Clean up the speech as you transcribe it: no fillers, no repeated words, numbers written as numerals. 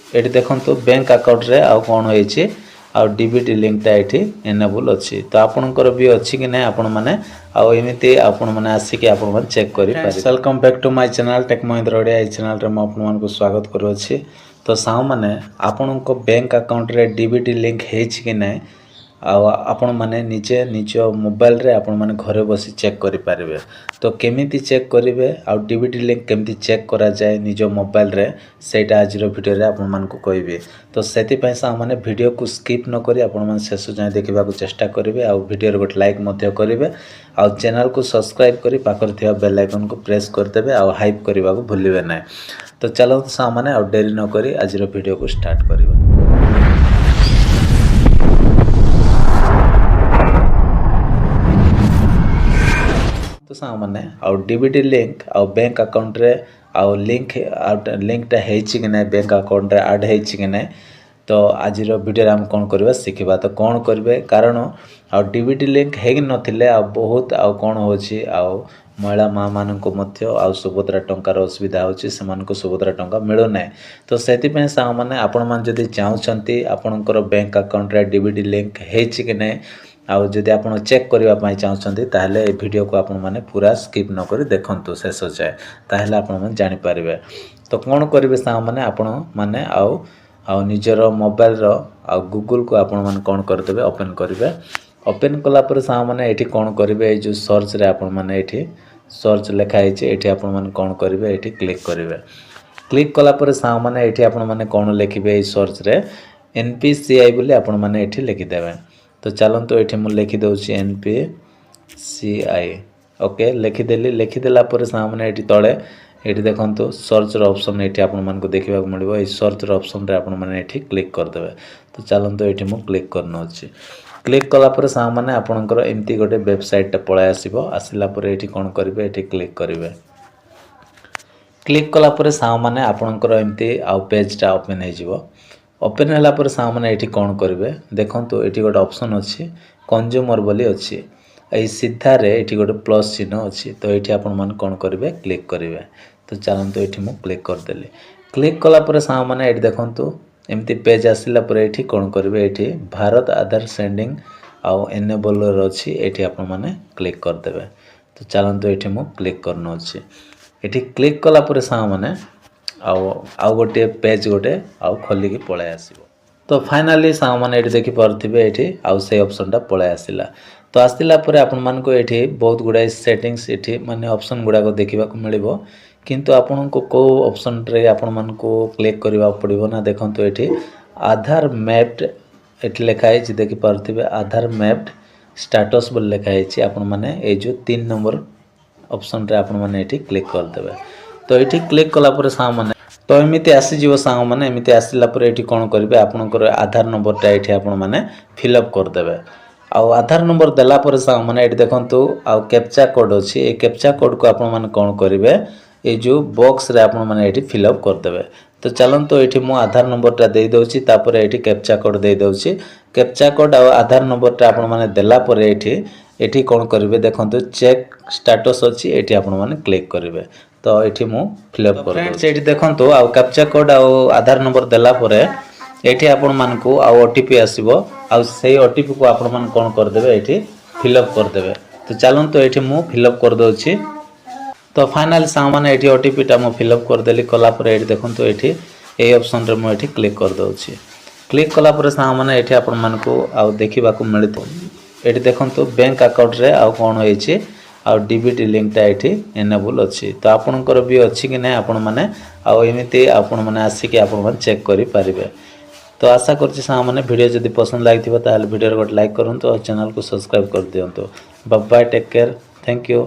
ये देखो bank account रे आउ कौन होइछि आ डीबीटी लिंकटा ये एनेबल अच्छी तो आपणकर भी अच्छी कि ना आपण मैंने आमती आपण मैंने आसिक आपण चेक करें। Welcome back to my channel tech Mahindra Odia. ये चैनल रे मैं स्वागत करुच्ची। तो साउ मैंने आपण बैंक अकाउंट रे डीबीटी लिंक होइछि कि ना आपण माने निजे निज मोबाइल रे आपण माने घरे बसी चेक करि पारिबे। तो केमिति चेक करिवे आ डीबीटी लिंक केमिति चेक करा जाए निज मोबाइल रे सेटा आज वीडियो रे आपण मान को कहबे। तो सेति पय सा माने वीडियो को स्किप न करी आपण मान शेष जाय देखिबा को चेष्टा करिवे आ वीडियो रे गोटे लाइक मध्य करिवे आ चैनल को सब्सक्राइब करी पाखर थिया बेल आइकन को प्रेस कर देबे आ हाइप करबा को भूलिबे नै। तो चलो सा माने आ देरी न करी आज वीडियो को स्टार्ट करिवे। तो सा माने आ डीबीटी लिंक आ बैंक अकाउंट रे आ लिंकटा हेछि कि नै बैंक अकाउंट रे ऐड हेछि कि नै। तो आज वीडियो रे हम कोन करबा सिखिबा। तो कोन करबे कारण आ डीबीटी लिंक हेइ नथिले आ बहुत आ कोन होछि आ महिला माँ माननको मध्य आ सुभद्रा टंकार असुविधा होछि सेमानको सुभद्रा टंका मिलो नै। तो सेति पे सा माने आपण मान जदि चाहउछंती आपणकर बैंक अकाउंट रे डीबीटी लिंक हेछि कि नै आउ जदि आपण चेक करबा पई चाहउछंती ताहले ए वीडियो को आपण माने पूरा स्किप न करी देखंतु शेष जाए ताहले आपण माने जानि पारिबे। तो कोन करबे सा माने आपण माने आउ निजर मोबाइल रो आ गूगल को आपण माने कोन कर देबे ओपन करिवे। ओपन कला पर सा माने एठी कोन करिवे ए जो सर्च रे आपण माने एठी सर्च लिखा है एठी आपण माने कोन करिवे एठी क्लिक करिवे। क्लिक कला पर सा माने एठी आपण माने कोन लिखिबे ए सर्च रे एनपीसीआई बोली आपण माने एठी लिखि देबे। तो चलंतु एठी मु लिखि दउची एनपीसीआई ओके लिखि देली। लिखि देला पर सा माने एठी तळे एठी देखंतु सर्च रो ऑप्शन एठी आपण मानको देखिबा को मिलबो। ए सर्च रो ऑप्शन रे आपण माने एठी क्लिक कर देबे। तो चलंतु एठी मु क्लिक करनो अछि। क्लिक कला पर सा माने आपणकर एमती गोटे वेबसाइट पळाय आसीबो। आसिला पर एठी कोन करिवे एठी क्लिक करिवे। क्लिक कला पर सा माने आपणकर एमती आ पेजटा ओपन हे जिवो। ओपन होला पर सा माने एठी कोन करिवे देखंतु एठी गोटे ऑप्शन अछि कंज्यूमर बोली अछि। ए सीधा रे एठी गोटे प्लस चिन्ह अछि। तो एठी आपण मान कोन करिवे क्लिक करिवे। तो चलंतु एठी मु क्लिक कर देली। क्लिक कला पर सा माने एठी देखंतु एमती पेज आसिला पर एठी कोन करिवे एठी भारत आधार सेंडिंग आउ एनेबलर अछि एठी आपण माने क्लिक कर देबे। तो चलंतु एठी मु क्लिक करनो अछि। एठी क्लिक कला पर सा माने आउ गोटे पेज गोटे आउ खोली के पळे आसीबो। तो फाइनली सा माने एठी देखि परथिबे एठी आउ से ऑप्शनटा पळे आसिला। तो आसिला पर आपण मान को एठी बहुत गुडा सेटिंग्स एठी माने ऑप्शन गुडा को देखिबा को मिलिबो। किंतु आपण को ऑप्शन रे आपण मान को क्लिक करबा पड़िबो ना। देखंतु एठी आधार मैप्ड एठी लिखा है जे देखि परथिबे आधार मैप्ड स्टेटस बोल लिखा है। आपण माने ए जो 3 नंबर ऑप्शन रे आपण माने एठी क्लिक कर देबे। तो एठी क्लिक कला पर सा माने तो एमिति आसी जीवो सा माने एमिति आसिला पर एठी कोन करबे आपनकर आधार नंबरटा एठी आपण माने फिल अप कर देबे। आ आधार नंबर देला पर सा माने एठी देखंतु आ कैप्चा कोड अछि। ए कैप्चा कोड को आपण माने कोन करिवे ए जो बॉक्स रे आपण माने एठी फिल अप कर देबे। तो चलंतु एठी मु आधार नंबरटा देई दउची तापर एठी कैप्चा कोड देई दउची। कैप्चा कोड आ आधार नंबरटा आपण माने देला पर एठी कोन करिवे देखंतु चेक स्टेटस अछि एठी आपण माने क्लिक करिवे। तो एठी मु फिल अप कर फ्रेंड्स एठी देखंतु आ कैप्चा कोड आ आधार नंबर देला पर एठी आपण मानकू आ ओटीपी आसीबो आ सेही ओटीपी को आपण मान कोन कर देबे एठी फिल अप कर देबे। तो चलंतु एठी मु फिल अप कर दउची। तो फाइनल सा माने एठी ओटीपी टा मु फिल अप कर देली। कला पर एठी देखंतु एठी ए ऑप्शन रे मु एठी क्लिक कर दउची। क्लिक कला पर सा माने एठी आपण मानकू आ देखिबा को मिलतो। एठी देखंतु बैंक अकाउंट रे आ कोन होइछि आ डीबीटी लिंकटा एठी एनेबल अछि। तो आपणकर भी अछि कि नै आपण माने आ एमिति आपण माने आसिक आपण माने चेक करि पारिबे। तो आशा करछि सा माने वीडियो जदि पसंद लागिथिबा ताले वीडियो रे गोटे लाइक करंतु और चैनल को सब्सक्राइब कर दियंतु। Bye bye take care thank you.